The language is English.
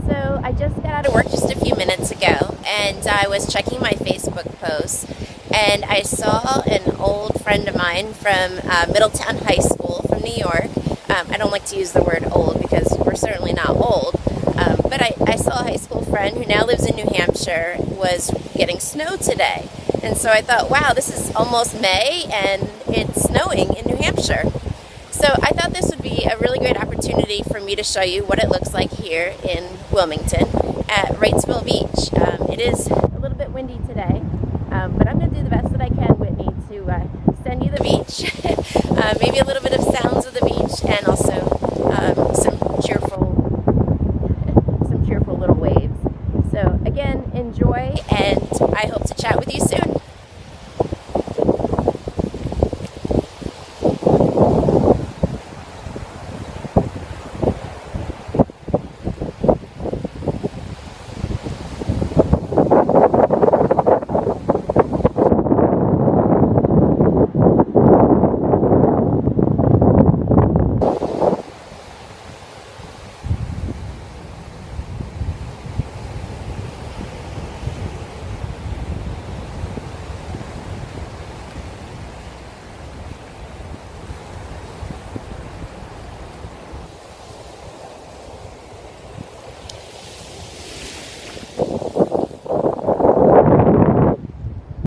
So I just got out of work just a few minutes ago, and I was checking my Facebook posts, and I saw an old friend of mine from Middletown High School from New York. I don't like to use the word old because we're certainly not old, but I saw a high school friend who now lives in New Hampshire was getting snow today. And so I thought, wow, this is almost May and it's snowing in New Hampshire. So I thought this would be a really great opportunity for me to show you what it looks like here in Wilmington at Wrightsville Beach. It is a little bit windy today, but I'm going to do the best that I can, Whitney, to send you the beach. Maybe a little bit of